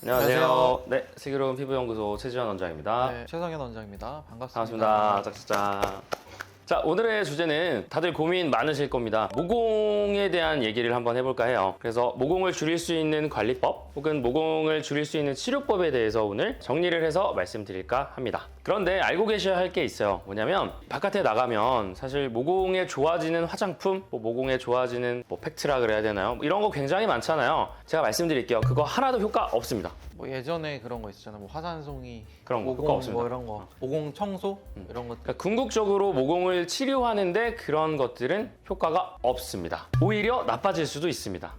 안녕하세요. 네, 슬기로운 피부연구소 최지현 원장입니다. 네, 최성현 원장입니다. 반갑습니다. 짝짝짝. 자, 오늘의 주제는 다들 고민 많으실 겁니다. 모공에 대한 얘기를 한번 해볼까 해요. 그래서 모공을 줄일 수 있는 관리법 혹은 모공을 줄일 수 있는 치료법에 대해서 오늘 정리를 해서 말씀드릴까 합니다. 그런데 알고 계셔야 할 게 있어요. 뭐냐면 바깥에 나가면 사실 모공에 좋아지는 화장품, 모공에 좋아지는 팩트라 그래야 되나요? 이런 거 굉장히 많잖아요. 제가 말씀드릴게요. 그거 하나도 효과 없습니다. 뭐 예전에 그런 거 있었잖아요. 뭐 화산송이, 그런 거 모공 효과 없습니다. 뭐 이런 거, 모공 청소 이런 것. 그러니까 궁극적으로 모공을 치료하는데 그런 것들은 효과가 없습니다. 오히려 나빠질 수도 있습니다.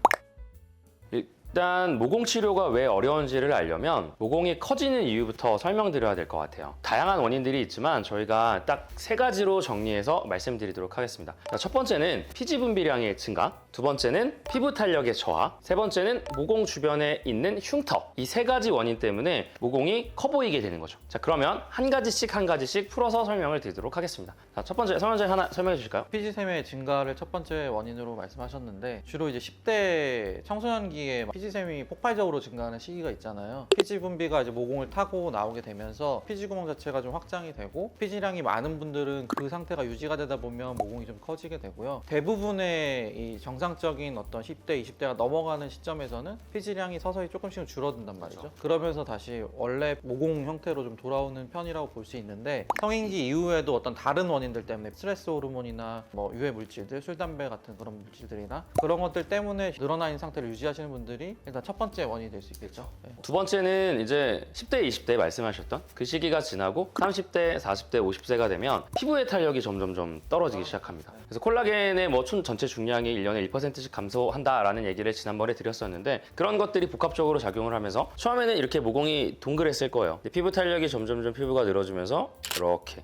일단 모공 치료가 왜 어려운지를 알려면 모공이 커지는 이유부터 설명드려야 될 것 같아요. 다양한 원인들이 있지만 저희가 딱 3가지로 정리해서 말씀드리도록 하겠습니다. 첫 번째는 피지 분비량의 증가, 두 번째는 피부 탄력의 저하, 세 번째는 모공 주변에 있는 흉터. 이 3가지 원인 때문에 모공이 커 보이게 되는 거죠. 자, 그러면 한 가지씩 풀어서 설명을 드리도록 하겠습니다. 자, 첫 번째 설명자 하나 설명해 주실까요? 피지샘의 증가를 첫 번째 원인으로 말씀하셨는데, 주로 이제 10대 청소년기에 피지샘이 폭발적으로 증가하는 시기가 있잖아요. 피지 분비가 이제 모공을 타고 나오게 되면서 피지 구멍 자체가 좀 확장이 되고, 피지량이 많은 분들은 그 상태가 유지가 되다 보면 모공이 좀 커지게 되고요. 대부분의 이 정상적인 어떤 10대, 20대가 넘어가는 시점에서는 피지량이 서서히 조금씩은 줄어든단 말이죠. 그러면서 다시 원래 모공 형태로 좀 돌아오는 편이라고 볼 수 있는데, 성인기 이후에도 어떤 다른 원인들 때문에 스트레스 호르몬이나 뭐 유해 물질들, 술, 담배 같은 그런 물질들이나 그런 것들 때문에 늘어나 있는 상태를 유지하시는 분들이 일단 첫 번째 원인이 될 수 있겠죠. 네. 두 번째는 이제 10대, 20대 말씀하셨던 그 시기가 지나고 30대, 40대, 50세가 되면 피부의 탄력이 점점 떨어지기 시작합니다. 그래서 콜라겐의 촌 전체 중량이 1년에 1%씩 감소한다라는 얘기를 지난번에 드렸었는데, 그런 것들이 복합적으로 작용을 하면서 처음에는 이렇게 모공이 동그랬을 거예요. 피부 탄력이 점점 피부가 늘어지면서 이렇게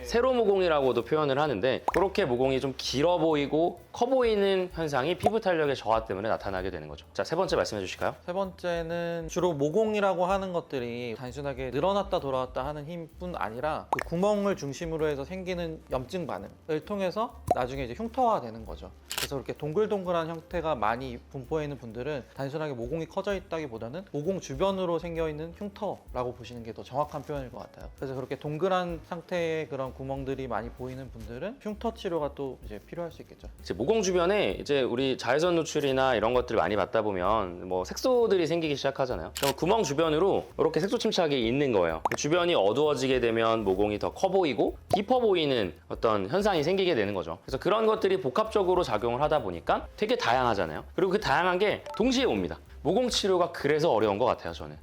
세로 모공이라고도 표현을 하는데, 그렇게 모공이 좀 길어 보이고 커 보이는 현상이 피부 탄력의 저하 때문에 나타나게 되는 거죠. 자, 세 번째 말씀해 주실까요? 세 번째는 주로 모공이라고 하는 것들이 단순하게 늘어났다 돌아왔다 하는 힘뿐 아니라 그 구멍을 중심으로 해서 생기는 염증 반응을 통해서 나중에 이제 흉터화 되는 거죠. 그래서 그렇게 동글동글한 형태가 많이 분포해 있는 분들은 단순하게 모공이 커져 있다기보다는 모공 주변으로 생겨 있는 흉터라고 보시는 게 더 정확한 표현일 것 같아요. 그래서 그렇게 동그란 상태의 그런 구멍들이 많이 보이는 분들은 흉터 치료가 또 이제 필요할 수 있겠죠. 이제 모공 주변에 이제 우리 자외선 노출이나 이런 것들 많이 받다 보면 색소들이 생기기 시작하잖아요. 그럼 구멍 주변으로 이렇게 색소 침착이 있는 거예요. 주변이 어두워지게 되면 모공이 더 커 보이고 깊어 보이는 어떤 현상이 생기게 되는 거죠. 그래서 그런 것들이 복합적으로 작용을 하다 보니까 되게 다양하잖아요. 그리고 그 다양한 게 동시에 옵니다. 모공 치료가 그래서 어려운 것 같아요, 저는.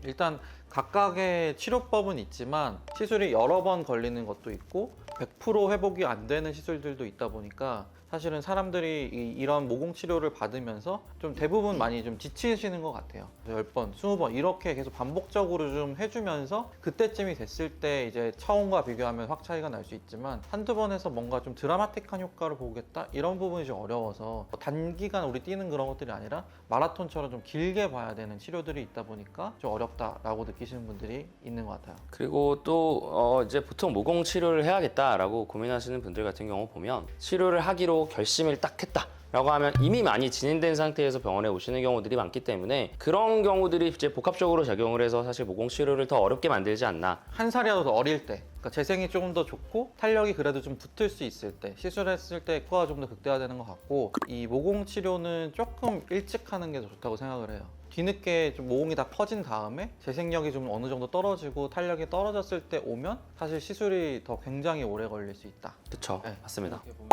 일단 각각의 치료법은 있지만 시술이 여러 번 걸리는 것도 있고 100% 회복이 안 되는 시술들도 있다 보니까 사실은 사람들이 이런 모공 치료를 받으면서 좀 대부분 많이 좀 지치시는 것 같아요. 10번, 20번 이렇게 계속 반복적으로 좀 해주면서 그때쯤이 됐을 때 이제 처음과 비교하면 확 차이가 날 수 있지만 한두 번 해서 뭔가 좀 드라마틱한 효과를 보겠다? 이런 부분이 좀 어려워서 단기간 우리 뛰는 그런 것들이 아니라 마라톤처럼 좀 길게 봐야 되는 치료들이 있다 보니까 좀 어렵다라고 느끼시는 분들이 있는 것 같아요. 그리고 또 이제 보통 모공 치료를 해야겠다라고 고민하시는 분들 같은 경우 보면, 치료를 하기로 결심을 딱 했다 라고 하면 이미 많이 진행된 상태에서 병원에 오시는 경우들이 많기 때문에, 그런 경우들이 이제 복합적으로 작용을 해서 사실 모공 치료를 더 어렵게 만들지 않나. 한 살이라도 더 어릴 때, 그러니까 재생이 조금 더 좋고 탄력이 그래도 좀 붙을 수 있을 때, 시술했을 때 효과가 좀 더 극대화되는 것 같고, 이 모공 치료는 조금 일찍 하는 게 더 좋다고 생각을 해요. 뒤늦게 좀 모공이 다 퍼진 다음에 재생력이 좀 어느 정도 떨어지고 탄력이 떨어졌을 때 오면 사실 시술이 더 굉장히 오래 걸릴 수 있다. 그쵸, 네, 맞습니다. 이렇게 보면.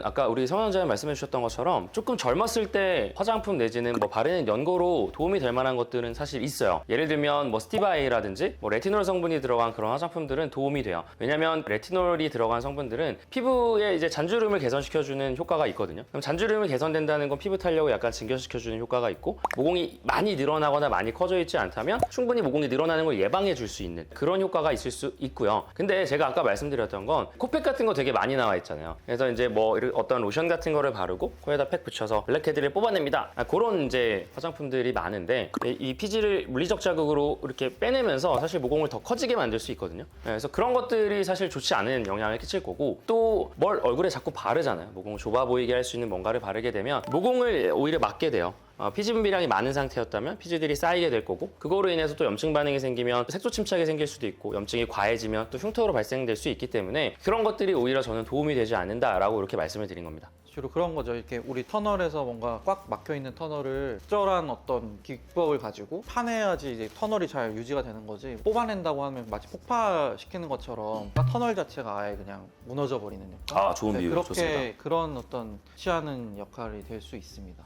아까 우리 성 원장님 말씀해 주셨던 것처럼 조금 젊었을 때 화장품 내지는 바르는 연고로 도움이 될 만한 것들은 사실 있어요. 예를 들면 스티바이라든지 레티놀 성분이 들어간 그런 화장품들은 도움이 돼요. 왜냐면 레티놀이 들어간 성분들은 피부에 이제 잔주름을 개선시켜주는 효과가 있거든요. 그럼 잔주름이 개선된다는 건 피부 탄력을 약간 증가시켜주는 효과가 있고, 모공이 많이 늘어나거나 많이 커져 있지 않다면 충분히 모공이 늘어나는 걸 예방해 줄 수 있는 그런 효과가 있을 수 있고요. 근데 제가 아까 말씀드렸던 건 코팩 같은 거 되게 많이 나와 있잖아요. 그래서 이제 어떤 로션 같은 거를 바르고 코에다 팩 붙여서 블랙헤드를 뽑아냅니다. 그런 이제 화장품들이 많은데, 이 피지를 물리적 자극으로 이렇게 빼내면서 사실 모공을 더 커지게 만들 수 있거든요. 그래서 그런 것들이 사실 좋지 않은 영향을 끼칠 거고, 또 뭘 얼굴에 자꾸 바르잖아요. 모공을 좁아 보이게 할 수 있는 뭔가를 바르게 되면 모공을 오히려 막게 돼요. 피지 분비량이 많은 상태였다면 피지들이 쌓이게 될 거고 그거로 인해서 또 염증 반응이 생기면 색소 침착이 생길 수도 있고 염증이 과해지면 또 흉터로 발생될 수 있기 때문에 그런 것들이 오히려 저는 도움이 되지 않는다라고 이렇게 말씀을 드린 겁니다. 주로 그런 거죠. 이렇게 우리 터널에서 뭔가 꽉 막혀 있는 터널을 적절한 어떤 기법을 가지고 파내야지 이제 터널이 잘 유지가 되는 거지. 뽑아낸다고 하면 마치 폭파시키는 것처럼 터널 자체가 아예 그냥 무너져 버리는 역할. 좋은 비유 그렇게 좋습니다. 그런 어떤 취하는 역할이 될 수 있습니다.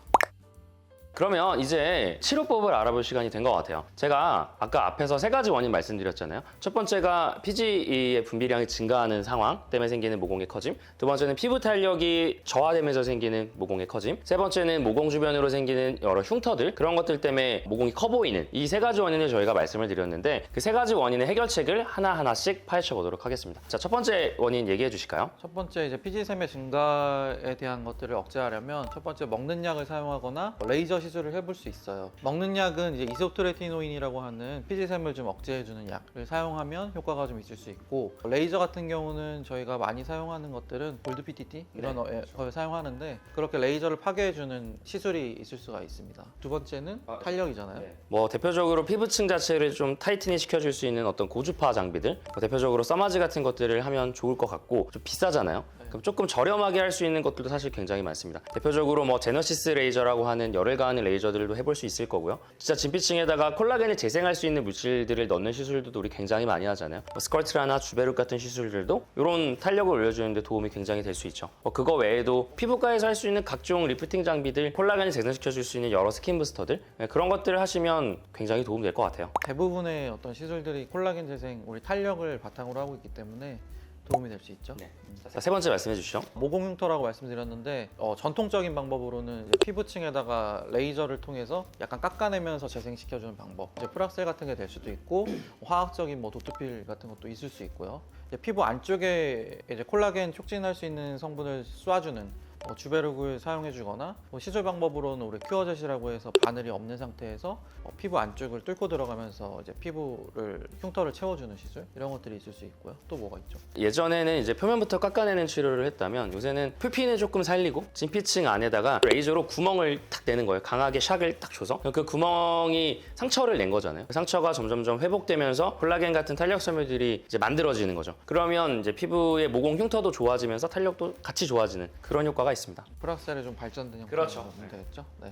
그러면 이제 치료법을 알아볼 시간이 된 것 같아요. 제가 아까 앞에서 3가지 원인 말씀드렸잖아요. 첫 번째가 피지의 분비량이 증가하는 상황 때문에 생기는 모공의 커짐, 두 번째는 피부 탄력이 저하되면서 생기는 모공의 커짐, 세 번째는 모공 주변으로 생기는 여러 흉터들, 그런 것들 때문에 모공이 커 보이는 이 3가지 원인을 저희가 말씀을 드렸는데 그 3가지 원인의 해결책을 하나하나씩 파헤쳐 보도록 하겠습니다. 자, 첫 번째 원인 얘기해 주실까요? 첫 번째 이제 피지샘의 증가에 대한 것들을 억제하려면 첫 번째 먹는 약을 사용하거나 레이저 시술을 해볼 수 있어요. 먹는 약은 이제 이소트레티노인이라고 하는 피지샘을 좀 억제해주는 약을 사용하면 효과가 좀 있을 수 있고, 레이저 같은 경우는 저희가 많이 사용하는 것들은 골드 PTT 이런 걸 사용하는데 그렇게 레이저를 파괴해주는 시술이 있을 수가 있습니다. 두 번째는 탄력이잖아요. 뭐 대표적으로 피부층 자체를 좀 타이트니 시켜줄 수 있는 어떤 고주파 장비들, 대표적으로 써마지 같은 것들을 하면 좋을 것 같고 좀 비싸잖아요. 그럼 조금 저렴하게 할 수 있는 것들도 사실 굉장히 많습니다. 대표적으로 뭐 제너시스 레이저라고 하는 열을 가하는 레이저들도 해볼 수 있을 거고요. 진짜 진피층에다가 콜라겐을 재생할 수 있는 물질들을 넣는 시술들도 우리 굉장히 많이 하잖아요. 스컬트라나 주베룩 같은 시술들도 이런 탄력을 올려주는데 도움이 굉장히 될 수 있죠. 그거 외에도 피부과에서 할 수 있는 각종 리프팅 장비들, 콜라겐을 재생시켜줄 수 있는 여러 스킨 부스터들, 그런 것들을 하시면 굉장히 도움 될 것 같아요. 대부분의 어떤 시술들이 콜라겐 재생, 우리 탄력을 바탕으로 하고 있기 때문에 도움이 될 수 있죠. 자, 세 번째 말씀해 주시죠. 모공 흉터라고 말씀드렸는데 전통적인 방법으로는 이제 피부층에다가 레이저를 통해서 약간 깎아내면서 재생시켜주는 방법, 이제 프락셀 같은 게 될 수도 있고 화학적인 뭐 도트필 같은 것도 있을 수 있고요. 이제 피부 안쪽에 이제 콜라겐 촉진할 수 있는 성분을 쏴주는 주베룩을 사용해주거나 시술 방법으로는 우리 큐어젯이라고 해서 바늘이 없는 상태에서 피부 안쪽을 뚫고 들어가면서 이제 피부를 흉터를 채워주는 시술, 이런 것들이 있을 수 있고요. 또 뭐가 있죠? 예전에는 이제 표면부터 깎아내는 치료를 했다면 요새는 표피는 조금 살리고 진피층 안에다가 레이저로 구멍을 탁 내는 거예요. 강하게 샥을 딱 줘서 그 구멍이 상처를 낸 거잖아요. 그 상처가 점점점 회복되면서 콜라겐 같은 탄력 섬유들이 이제 만들어지는 거죠. 그러면 이제 피부의 모공 흉터도 좋아지면서 탄력도 같이 좋아지는 그런 효과가 있습니다. 프락셀이 좀 발전된 형태로 그렇죠. 보면 되겠죠? 네.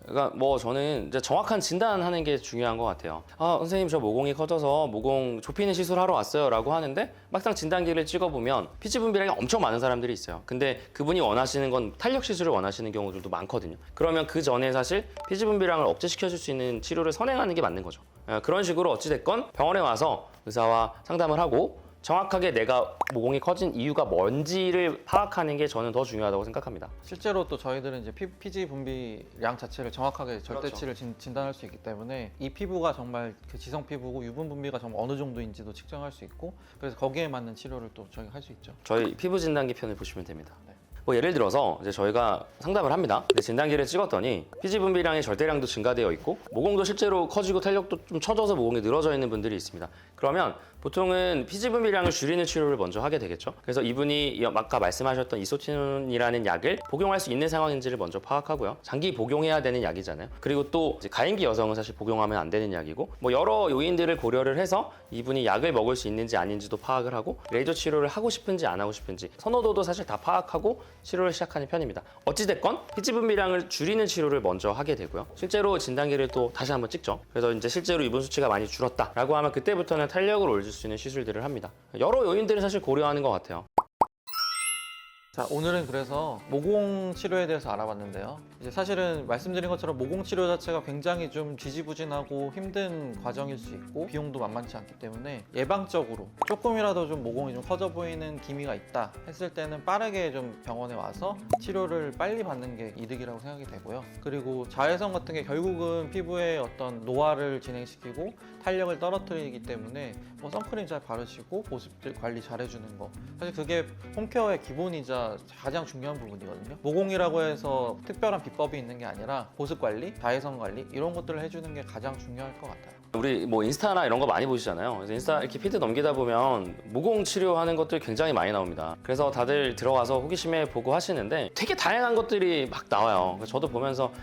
그러니까 뭐 저는 이제 정확한 진단하는 게 중요한 것 같아요. 선생님 저 모공이 커져서 모공 좁히는 시술하러 왔어요라고 하는데 막상 진단기를 찍어보면 피지 분비량이 엄청 많은 사람들이 있어요. 근데 그분이 원하시는 건 탄력 시술을 원하시는 경우들도 많거든요. 그러면 그 전에 사실 피지 분비량을 억제시켜줄 수 있는 치료를 선행하는 게 맞는 거죠. 그런 식으로 어찌됐건 병원에 와서 의사와 상담을 하고 정확하게 내가 모공이 커진 이유가 뭔지를 파악하는 게 저는 더 중요하다고 생각합니다. 실제로 또 저희들은 이제 피지 분비량 자체를 정확하게 절대치를 진단할 수 있기 때문에 이 피부가 정말 그 지성 피부고 유분 분비가 정말 어느 정도인지도 측정할 수 있고, 그래서 거기에 맞는 치료를 또 저희가 할 수 있죠. 저희 피부 진단기 편을 보시면 됩니다. 뭐 예를 들어서 이제 저희가 상담을 합니다. 근데 진단기를 찍었더니 피지 분비량의 절대량도 증가되어 있고 모공도 실제로 커지고 탄력도 좀 처져서 모공이 늘어져 있는 분들이 있습니다. 그러면 보통은 피지 분비량을 줄이는 치료를 먼저 하게 되겠죠. 그래서 이분이 아까 말씀하셨던 이소티논이라는 약을 복용할 수 있는 상황인지를 먼저 파악하고요. 장기 복용해야 되는 약이잖아요. 그리고 또 이제 가임기 여성은 사실 복용하면 안 되는 약이고 뭐 여러 요인들을 고려를 해서 이분이 약을 먹을 수 있는지 아닌지도 파악을 하고 레이저 치료를 하고 싶은지 안 하고 싶은지 선호도도 사실 다 파악하고 치료를 시작하는 편입니다. 어찌됐건 피지 분비량을 줄이는 치료를 먼저 하게 되고요. 실제로 진단기를 또 다시 한번 찍죠. 그래서 이제 실제로 유분 수치가 많이 줄었다라고 하면 그때부터는 탄력을 올릴 수 있는 시술들을 합니다. 여러 요인들을 사실 고려하는 것 같아요. 자, 오늘은 그래서 모공 치료에 대해서 알아봤는데요. 이제 사실은 말씀드린 것처럼 모공 치료 자체가 굉장히 좀 지지부진하고 힘든 과정일 수 있고 비용도 만만치 않기 때문에 예방적으로 조금이라도 좀 모공이 좀 커져 보이는 기미가 있다 했을 때는 빠르게 좀 병원에 와서 치료를 빨리 받는 게 이득이라고 생각이 되고요. 그리고 자외선 같은 게 결국은 피부에 어떤 노화를 진행시키고 탄력을 떨어뜨리기 때문에 뭐 선크림 잘 바르시고 보습 관리 잘 해주는 거, 사실 그게 홈케어의 기본이자 진짜 가장 중요한 부분이거든요. 모공이라고 해서 특별한 비법이 있는 게 아니라 보습 관리, 자외선 관리 이런 것들을 해주는 게 가장 중요할 것 같아요. 우리 뭐 인스타나 이런 거 많이 보시잖아요. 그래서 인스타 이렇게 피드 넘기다 보면 모공 치료하는 것들 굉장히 많이 나옵니다. 그래서 다들 들어가서 호기심에 보고 하시는데 되게 다양한 것들이 막 나와요. 그래서 저도 보면서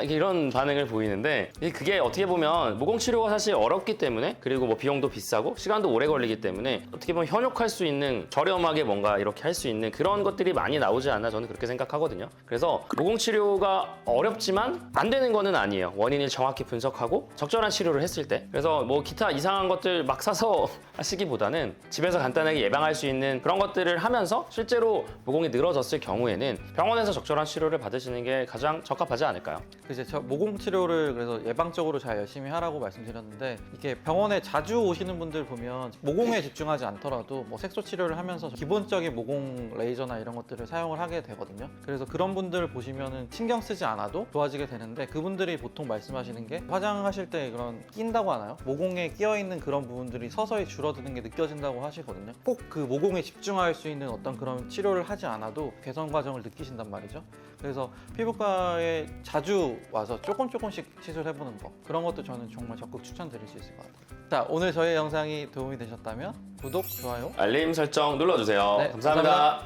이런 반응을 보이는데 그게 어떻게 보면 모공 치료가 사실 어렵기 때문에 그리고 뭐 비용도 비싸고 시간도 오래 걸리기 때문에 어떻게 보면 현혹할 수 있는 저렴하게 뭔가 이렇게 할 수 있는 그런 것들이 많이 나오지 않나 저는 그렇게 생각하거든요. 그래서 모공 치료가 어렵지만 안 되는 거는 아니에요. 원인을 정확히 분석하고 적절한 치료를 했을 때. 그래서 뭐 기타 이상한 것들 막 사서 하시기보다는 집에서 간단하게 예방할 수 있는 그런 것들을 하면서 실제로 모공이 늘어졌을 경우에는 병원에서 적절한 치료를 받으시는 게 가장 적합하지 않을까요? 이제 저 모공 치료를 그래서 예방적으로 잘 열심히 하라고 말씀드렸는데 이게 병원에 자주 오시는 분들 보면 모공에 집중하지 않더라도 뭐 색소 치료를 하면서 기본적인 모공 레이저나 이런 것들을 사용을 하게 되거든요. 그래서 그런 분들 보시면은 신경 쓰지 않아도 좋아지게 되는데 그분들이 보통 말씀하시는 게 화장하실 때 그런 낀다고 하나요? 모공에 끼어 있는 그런 부분들이 서서히 줄어드는 게 느껴진다고 하시거든요. 꼭 그 모공에 집중할 수 있는 어떤 그런 치료를 하지 않아도 개선 과정을 느끼신단 말이죠. 그래서 피부과에 자주 와서 조금씩 시술해보는 거 그런 것도 저는 정말 적극 추천드릴 수 있을 것 같아요. 자, 오늘 저희 영상이 도움이 되셨다면 구독, 좋아요 알림 설정 눌러주세요. 네, 감사합니다.